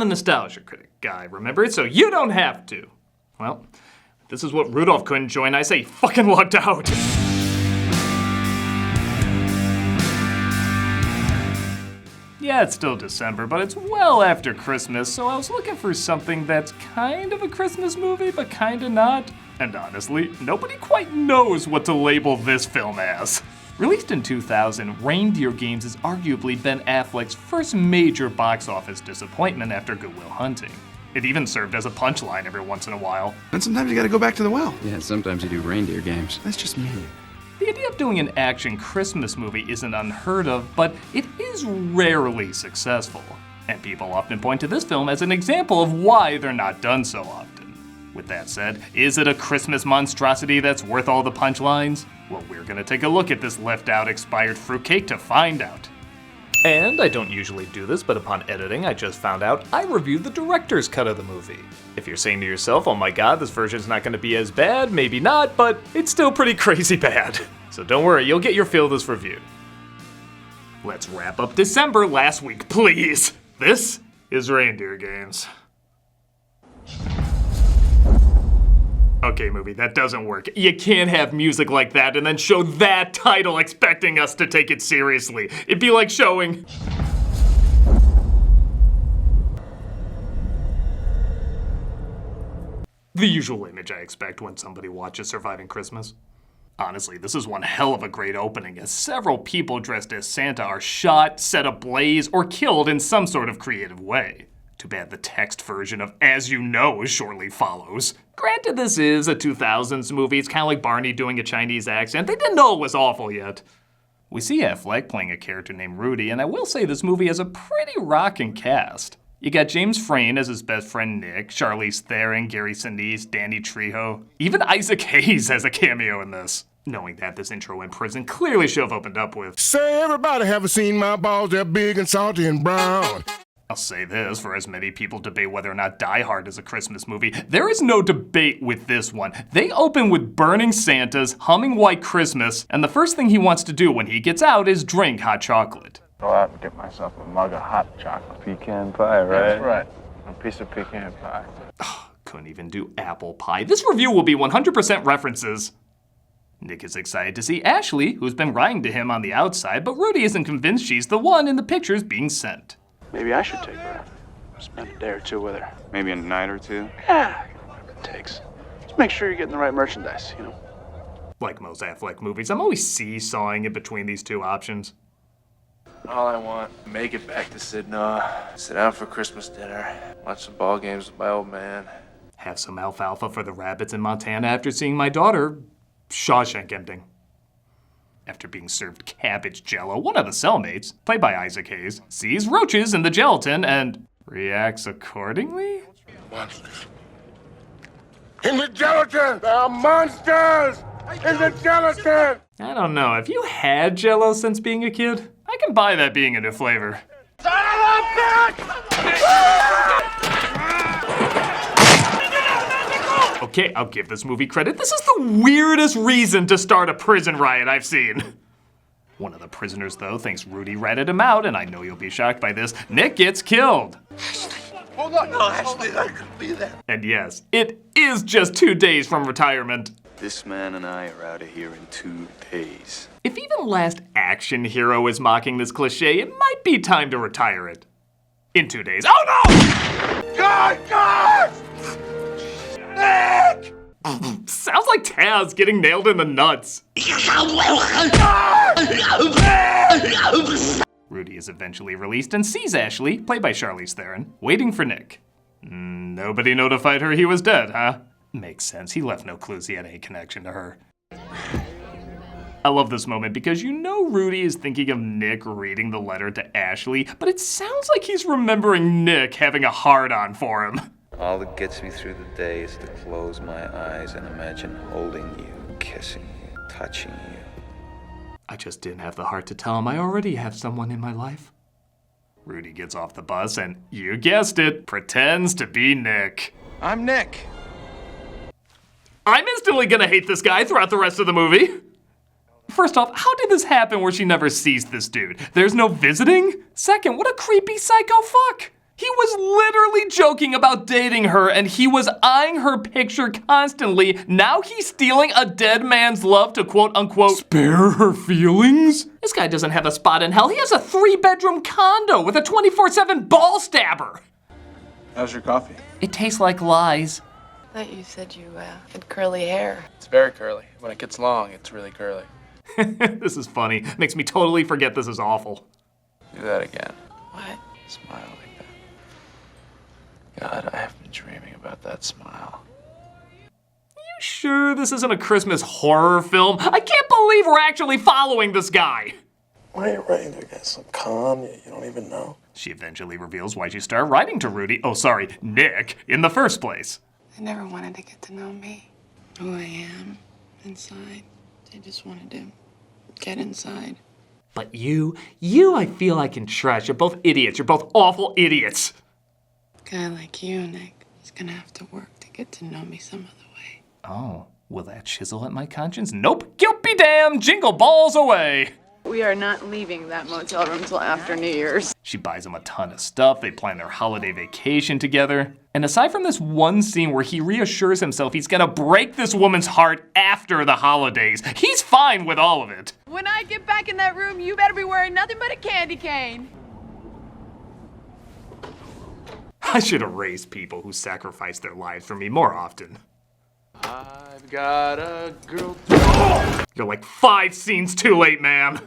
the Nostalgia Critic guy, remember? So you don't have to. Well, this is what Rudolph couldn't join. I say he fucking lucked out. Yeah, it's still December, but it's well after Christmas, so I was looking for something that's kind of a Christmas movie, but kinda not. And honestly, nobody quite knows what to label this film as. Released in 2000, Reindeer Games is arguably Ben Affleck's first major box office disappointment after Good Will Hunting. It even served as a punchline every once in a while. And sometimes you gotta go back to the well. Yeah, sometimes you do reindeer games. That's just me. The idea of doing an action Christmas movie isn't unheard of, but it is rarely successful. And people often point to this film as an example of why they're not done so often. With that said, is it a Christmas monstrosity that's worth all the punchlines? Well, we're gonna take a look at this left out expired fruitcake to find out. And I don't usually do this, but upon editing, I just found out I reviewed the director's cut of the movie. If you're saying to yourself, oh my god, this version's not gonna be as bad, maybe not, but it's still pretty crazy bad. So don't worry, you'll get your fill of this review. Let's wrap up December last week, please. This is Reindeer Games. Okay, movie, that doesn't work. You can't have music like that and then show that title expecting us to take it seriously. It'd be like showing... the usual image I expect when somebody watches Surviving Christmas. Honestly, this is one hell of a great opening, as several people dressed as Santa are shot, set ablaze, or killed in some sort of creative way. Too bad the text version of As You Know shortly follows. Granted, this is a 2000s movie. It's kind of like Barney doing a Chinese accent. They didn't know it was awful yet. We see Affleck playing a character named Rudy, and I will say this movie has a pretty rockin' cast. You got James Frain as his best friend Nick, Charlize Theron, Gary Sinise, Danny Trejo. Even Isaac Hayes has a cameo in this. Knowing that this intro in prison clearly should have opened up with, Say everybody haven't seen my balls, they're big and salty and brown. I'll say this, for as many people debate whether or not Die Hard is a Christmas movie, there is no debate with this one. They open with burning Santas, humming White Christmas, and the first thing he wants to do when he gets out is drink hot chocolate. Go out and get myself a mug of hot chocolate. Pecan pie, right? That's right. A piece of pecan pie. Couldn't even do apple pie. This review will be 100% references. Nick is excited to see Ashley, who's been writing to him on the outside, but Rudy isn't convinced she's the one in the pictures being sent. Maybe I should take her. Spend a day or two with her. Maybe a night or two? Yeah, whatever it takes. Just make sure you're getting the right merchandise, you know? Like most Affleck movies, I'm always seesawing in between these two options. All I want, make it back to Sydney, sit down for Christmas dinner, watch some ball games with my old man. Have some alfalfa for the rabbits in Montana after seeing my daughter Shawshank ending. After being served cabbage jello, one of the cellmates, played by Isaac Hayes, sees roaches in the gelatin and reacts accordingly? Monsters. In the gelatin! There are monsters! In the gelatin! I don't know, have you had jello since being a kid? I can buy that being a new flavor. Son of a bitch! Okay, I'll give this movie credit. This is the weirdest reason to start a prison riot I've seen. One of the prisoners, though, thinks Rudy ratted him out, and I know you'll be shocked by this. Nick gets killed. Hold on. No, Ashley, I couldn't be there. And yes, it is just 2 days from retirement. This man and I are out of here in 2 days. If even Last Action Hero is mocking this cliche, it might be time to retire it. In 2 days. Oh no! God! Nick! Sounds like Taz getting nailed in the nuts. Rudy is eventually released and sees Ashley, played by Charlize Theron, waiting for Nick. Nobody notified her he was dead, huh? Makes sense, he left no clues he had any connection to her. I love this moment because you know Rudy is thinking of Nick reading the letter to Ashley, but it sounds like he's remembering Nick having a hard-on for him. All that gets me through the day is to close my eyes and imagine holding you, kissing you, touching you. I just didn't have the heart to tell him I already have someone in my life. Rudy gets off the bus and, you guessed it, pretends to be Nick. I'm Nick. I'm instantly gonna hate this guy throughout the rest of the movie. First off, how did this happen where she never sees this dude? There's no visiting? Second, what a creepy psycho fuck. He was literally joking about dating her, and he was eyeing her picture constantly. Now he's stealing a dead man's love to quote-unquote spare her feelings? This guy doesn't have a spot in hell. He has a 3-bedroom condo with a 24/7 ball stabber. How's your coffee? It tastes like lies. I thought you said you had curly hair. It's very curly. When it gets long, it's really curly. This is funny. Makes me totally forget this is awful. Do that again. What? Smile like that. God, I have been dreaming about that smile. You sure this isn't a Christmas horror film? I can't believe we're actually following this guy. Why are you writing to a guy so calm you don't even know? She eventually reveals why she started writing to Nick, in the first place. I never wanted to get to know me, who I am inside. I just wanted to get inside. But you, I feel I can trust. You're both idiots. You're both awful idiots. A guy like you, Nick, is gonna have to work to get to know me some other way. Oh, will that chisel at my conscience? Nope. Guilt be damned. Jingle balls away. We are not leaving that motel room till after New Year's. She buys him a ton of stuff. They plan their holiday vacation together. And aside from this one scene where he reassures himself he's gonna break this woman's heart after the holidays, he's fine with all of it. When I get back in that room, you better be wearing nothing but a candy cane. I should have raised people who sacrifice their lives for me more often. I've got a girl. You're like 5 scenes too late, ma'am.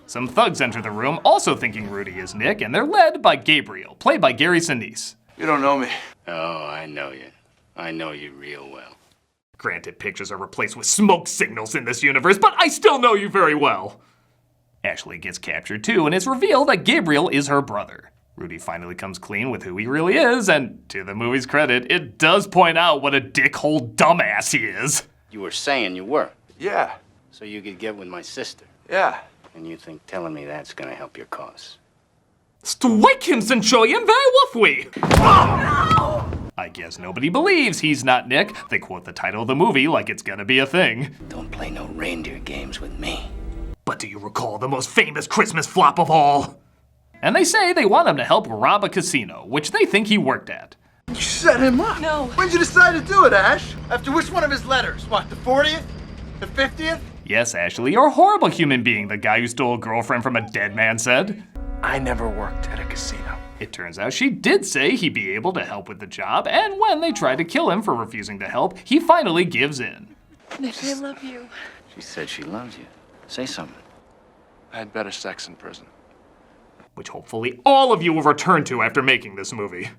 Some thugs enter the room, also thinking Rudy is Nick, and they're led by Gabriel, played by Gary Sinise. You don't know me. Oh, I know you. I know you real well. Granted, pictures are replaced with smoke signals in this universe, but I still know you very well. Ashley gets captured too, and it's revealed that Gabriel is her brother. Rudy finally comes clean with who he really is, and to the movie's credit, it does point out what a dickhole dumbass he is. You were saying you were, Yeah. so you could get with my sister. Yeah. And you think telling me that's gonna help your cause? Strike him, Centurion, very wuffwy! I guess nobody believes he's not Nick. They quote the title of the movie like it's gonna be a thing. Don't play no reindeer games with me. But do you recall the most famous Christmas flop of all? And they say they want him to help rob a casino, which they think he worked at. You set him up. No. When'd you decide to do it, Ash? After which one of his letters? What, the 40th? The 50th? Yes, Ashley, you're a horrible human being, the guy who stole a girlfriend from a dead man said. I never worked at a casino. It turns out she did say he'd be able to help with the job, and when they try to kill him for refusing to help, he finally gives in. Nick, I love you. She said she loves you. Say something. I had better sex in prison. Which hopefully all of you will return to after making this movie.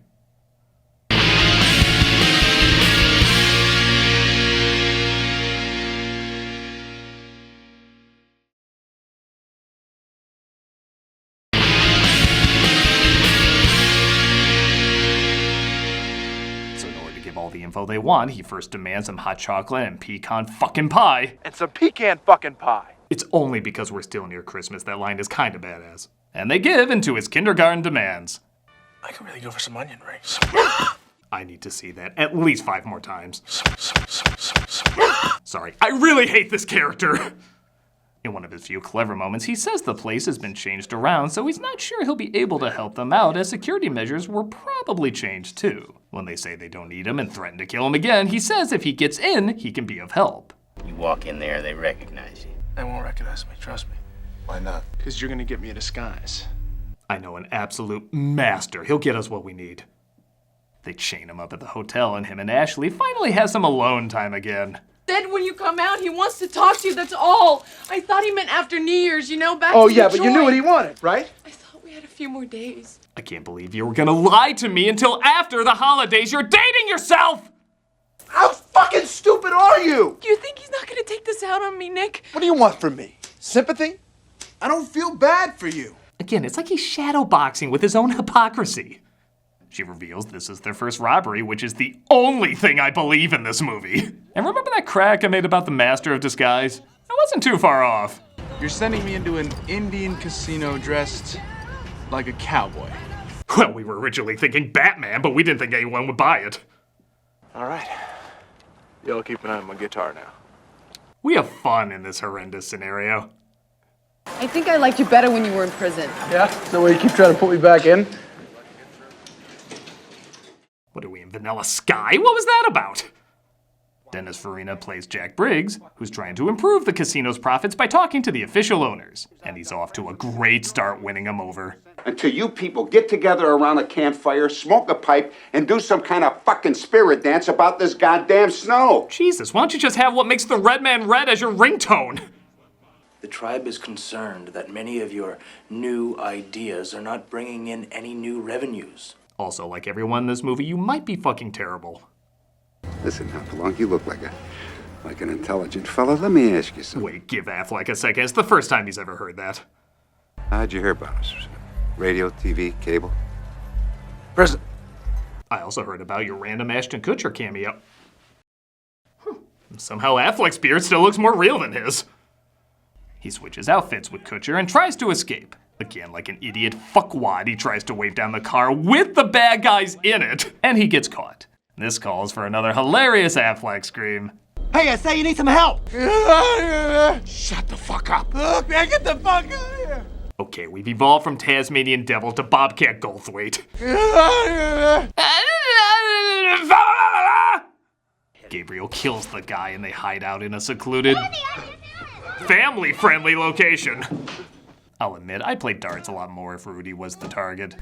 So in order to give all the info they want, he first demands some hot chocolate and pecan fucking pie. And some pecan fucking pie. It's only because we're still near Christmas that line is kinda badass. And they give into his kindergarten demands. I could really go for some onion rings. I need to see that at least 5 more times. Sorry, I really hate this character. In one of his few clever moments, he says the place has been changed around, so he's not sure he'll be able to help them out, as security measures were probably changed too. When they say they don't need him and threaten to kill him again, he says if he gets in, he can be of help. You walk in there, they recognize you. They won't recognize me, trust me. Why not? Because you're gonna get me a disguise. I know an absolute master. He'll get us what we need. They chain him up at the hotel, and him and Ashley finally have some alone time again. Said when you come out, he wants to talk to you, that's all. I thought he meant after New Year's, you know, back Oh, to yeah, the but you knew joint. what he wanted, right? I thought we had a few more days. I can't believe you were gonna lie to me until after the holidays. You're dating yourself! How fucking stupid are you? You think he's not gonna take this out on me, Nick? What do you want from me? Sympathy? I don't feel bad for you. Again, it's like he's shadowboxing with his own hypocrisy. She reveals this is their first robbery, which is the only thing I believe in this movie. And remember that crack I made about the master of disguise? I wasn't too far off. You're sending me into an Indian casino dressed like a cowboy. Well, we were originally thinking Batman, but we didn't think anyone would buy it. All right. Y'all keep an eye on my guitar now. We have fun in this horrendous scenario. I think I liked you better when you were in prison. Yeah? Is that why you keep trying to put me back in? Vanilla Sky? What was that about? Dennis Farina plays Jack Briggs, who's trying to improve the casino's profits by talking to the official owners. And he's off to a great start winning them over. Until you people get together around a campfire, smoke a pipe, and do some kind of fucking spirit dance about this goddamn snow. Jesus, why don't you just have what makes the red man red as your ringtone? The tribe is concerned that many of your new ideas are not bringing in any new revenues. Also, like everyone in this movie, you might be fucking terrible. Listen, Hopalong, you look like an intelligent fella. Let me ask you something. Wait, give Affleck a second. It's the first time he's ever heard that. How'd you hear about us? Radio, TV, cable? President. I also heard about your random Ashton Kutcher cameo. Somehow Affleck's beard still looks more real than his. He switches outfits with Kutcher and tries to escape. Again, like an idiot fuckwad, he tries to wave down the car with the bad guys in it, and he gets caught. This calls for another hilarious Affleck scream. Hey, I say you need some help. Shut the fuck up. Look, man, get the fuck out of here. Okay, we've evolved from Tasmanian Devil to Bobcat Goldthwait. Gabriel kills the guy and they hide out in a secluded, family-friendly location. I'll admit, I played darts a lot more if Rudy was the target.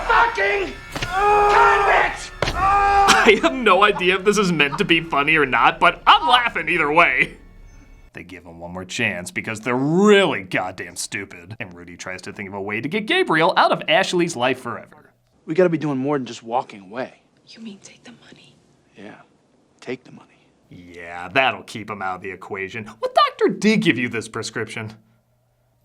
Fucking convict! I have no idea if this is meant to be funny or not, but I'm laughing either way. They give him one more chance because they're really goddamn stupid. And Rudy tries to think of a way to get Gabriel out of Ashley's life forever. We gotta be doing more than just walking away. You mean take the money? Yeah, take the money. Yeah, that'll keep him out of the equation. What doctor did give you this prescription?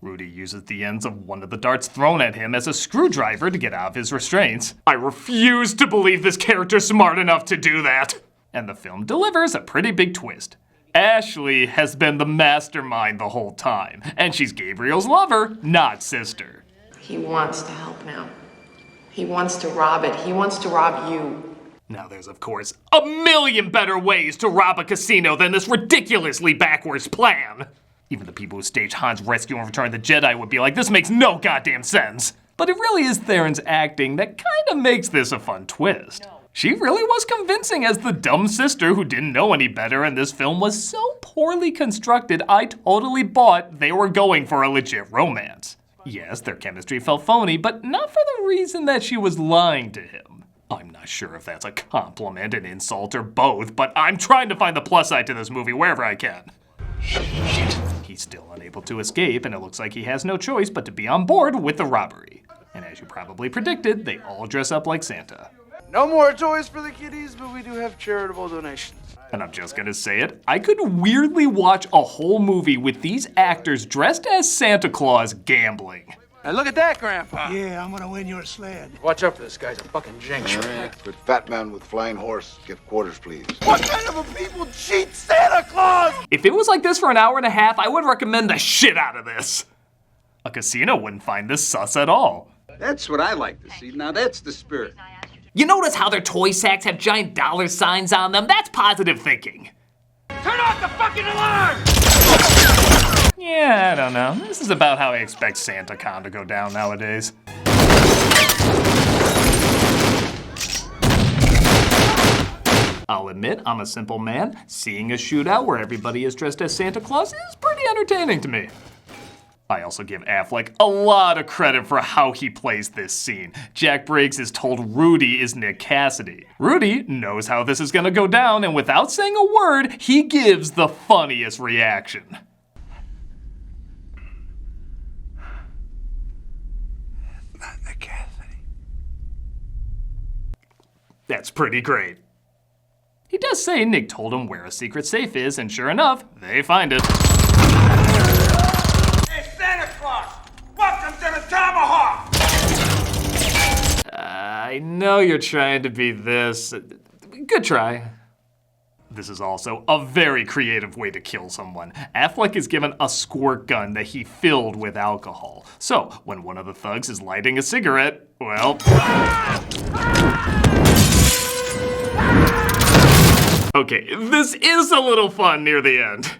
Rudy uses the ends of one of the darts thrown at him as a screwdriver to get out of his restraints. I refuse to believe this character's smart enough to do that. And the film delivers a pretty big twist. Ashley has been the mastermind the whole time, and she's Gabriel's lover, not sister. He wants to help now. He wants to rob it. He wants to rob you. Now there's, of course, a million better ways to rob a casino than this ridiculously backwards plan. Even the people who staged Han's rescue and Return of the Jedi would be like, this makes no goddamn sense. But it really is Theron's acting that kind of makes this a fun twist. She really was convincing as the dumb sister who didn't know any better, and this film was so poorly constructed, I totally bought they were going for a legit romance. Yes, their chemistry felt phony, but not for the reason that she was lying to him. I'm not sure if that's a compliment, an insult, or both, but I'm trying to find the plus side to this movie wherever I can. Shit. He's still unable to escape, and it looks like he has no choice but to be on board with the robbery. And as you probably predicted, they all dress up like Santa. No more toys for the kiddies, but we do have charitable donations. And I'm just gonna say it, I could weirdly watch a whole movie with these actors dressed as Santa Claus gambling. Now look at that, Grandpa. Yeah, I'm gonna win your sled. Watch out for this guy's a fucking jinx. With fat man with flying horse, get quarters, please. What kind of a people cheat Santa Claus? If it was like this for an hour and a half, I would recommend the shit out of this. A casino wouldn't find this sus at all. That's what I like to see. Now that's the spirit. You notice how their toy sacks have giant dollar signs on them? That's positive thinking. Turn off the fucking alarm! Yeah, I don't know. This is about how I expect SantaCon to go down nowadays. I'll admit, I'm a simple man. Seeing a shootout where everybody is dressed as Santa Claus is pretty entertaining to me. I also give Affleck a lot of credit for how he plays this scene. Jack Briggs is told Rudy is Nick Cassidy. Rudy knows how this is gonna go down, and without saying a word, he gives the funniest reaction. Not Nick Cassidy. That's pretty great. He does say Nick told him where a secret safe is, and sure enough, they find it. Santa Claus! Welcome to the Tomahawk! I know you're trying to be this. Good try. This is also a very creative way to kill someone. Affleck is given a squirt gun that he filled with alcohol. So, when one of the thugs is lighting a cigarette, well... Okay, this is a little fun near the end.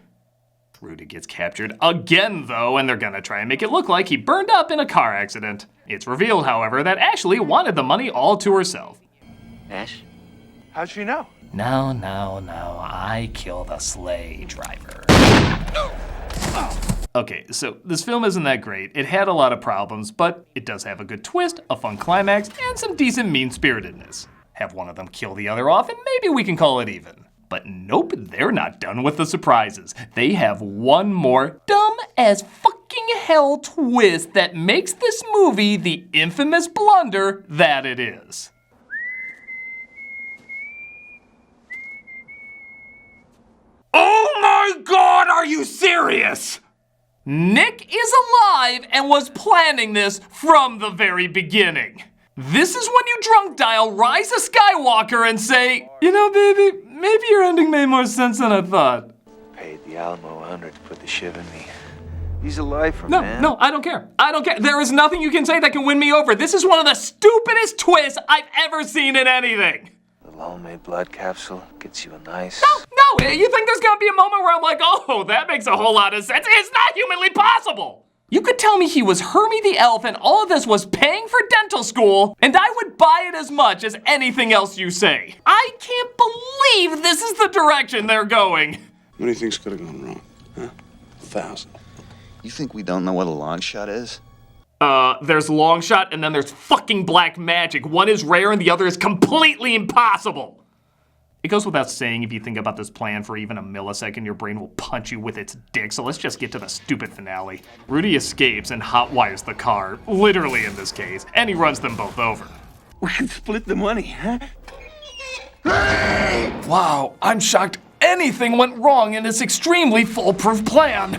Rudy gets captured again, though, and they're gonna try and make it look like he burned up in a car accident. It's revealed, however, that Ashley wanted the money all to herself. Ash? How'd she know? No, I killed a sleigh driver. Okay, so this film isn't that great. It had a lot of problems, but it does have a good twist, a fun climax, and some decent mean-spiritedness. Have one of them kill the other off, and maybe we can call it even. But nope, they're not done with the surprises. They have one more dumb as fucking hell twist that makes this movie the infamous blunder that it is. Oh my God, are you serious? Nick is alive and was planning this from the very beginning. This is when you drunk dial Rise of Skywalker and say, you know, baby, maybe your ending made more sense than I thought. Paid the Alamo 100 to put the shiv in me. He's a lifer, No, man. no, I don't care. I don't care. There is nothing you can say that can win me over. This is one of the stupidest twists I've ever seen in anything. The well-made blood capsule gets you a nice... No, you think there's gonna be a moment where I'm like, oh, that makes a whole lot of sense? It's not humanly possible. You could tell me he was Hermie the Elf and all of this was paying for dental school, and I would buy it as much as anything else you say. I can't believe this is the direction they're going. What do you think's could have gone wrong? Huh? 1,000. You think we don't know what a long shot is? There's long shot and then there's fucking black magic. One is rare and the other is completely impossible. It goes without saying, if you think about this plan for even a millisecond, your brain will punch you with its dick, so let's just get to the stupid finale. Rudy escapes and hotwires the car, literally in this case, and he runs them both over. We can split the money, huh? Wow, I'm shocked anything went wrong in this extremely foolproof plan.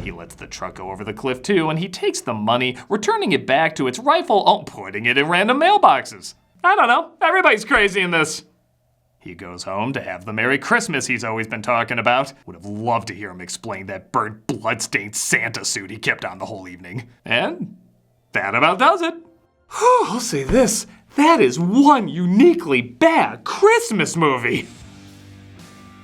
He lets the truck go over the cliff too, and he takes the money, returning it back to its rightful putting it in random mailboxes. I don't know, everybody's crazy in this. He goes home to have the Merry Christmas he's always been talking about. Would have loved to hear him explain that burnt, blood-stained Santa suit he kept on the whole evening. And that about does it. I'll say this, that is one uniquely bad Christmas movie.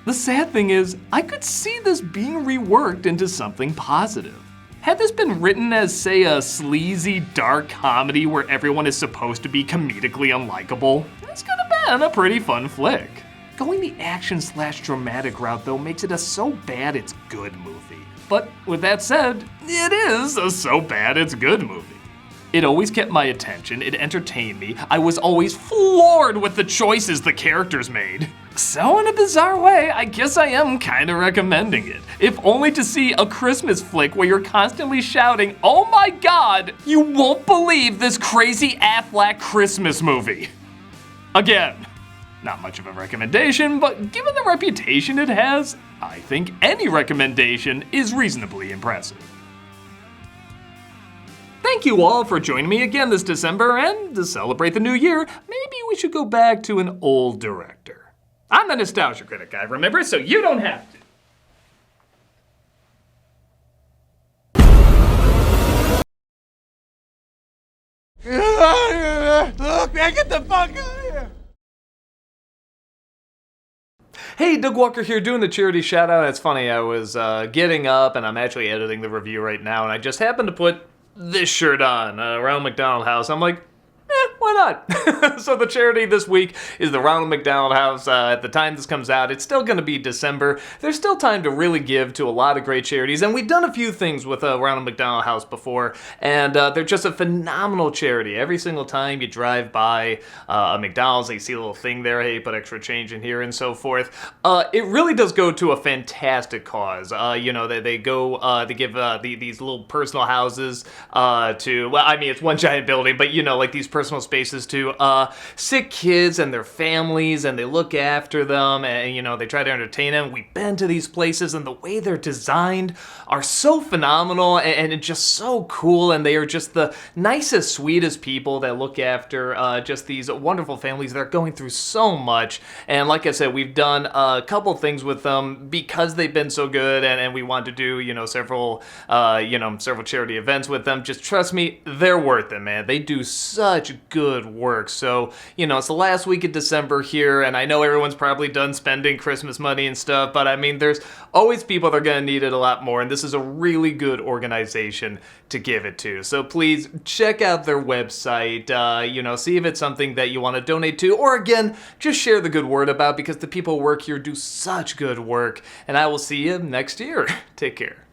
The sad thing is, I could see this being reworked into something positive. Had this been written as, say, a sleazy, dark comedy where everyone is supposed to be comedically unlikable, this could have been a pretty fun flick. Going the action/dramatic route, though, makes it a so bad it's good movie. But with that said, it is a so bad it's good movie. It always kept my attention, it entertained me, I was always floored with the choices the characters made. So in a bizarre way, I guess I am kinda recommending it. If only to see a Christmas flick where you're constantly shouting, oh my God, you won't believe this crazy Affleck Christmas movie. Again, not much of a recommendation, but given the reputation it has, I think any recommendation is reasonably impressive. Thank you all for joining me again this December, and to celebrate the new year, maybe we should go back to an old director. I'm the Nostalgia Critic guy, remember? So you don't have to. Get out of here! Look, man, get the fuck out of here! Hey, Doug Walker here doing the charity shout out. It's funny, I was getting up and I'm actually editing the review right now, and I just happened to put this shirt on, Ronald McDonald House. I'm like, why not? So the charity this week is the Ronald McDonald House. At the time this comes out, it's still going to be December. There's still time to really give to a lot of great charities, and we've done a few things with Ronald McDonald House before, and they're just a phenomenal charity. Every single time you drive by a McDonald's, you see a little thing there, hey, put extra change in here and so forth. It really does go to a fantastic cause. You know, they go, they give these little personal houses to, well, I mean, it's one giant building, but you know, like these personal spaces to sick kids and their families, and they look after them, and you know, they try to entertain them. We've been to these places, and the way they're designed are so phenomenal and it's just so cool, and they are just the nicest, sweetest people that look after just these wonderful families that are going through so much. And like I said, we've done a couple things with them because they've been so good, and we want to do, you know, several charity events with them. Just trust me, they're worth it, man. They do such good good work. So, it's the last week of December here, and I know everyone's probably done spending Christmas money and stuff, but I mean, there's always people that are going to need it a lot more, and this is a really good organization to give it to. So please check out their website, see if it's something that you want to donate to, or again, just share the good word about, because the people who work here do such good work, and I will see you next year. Take care.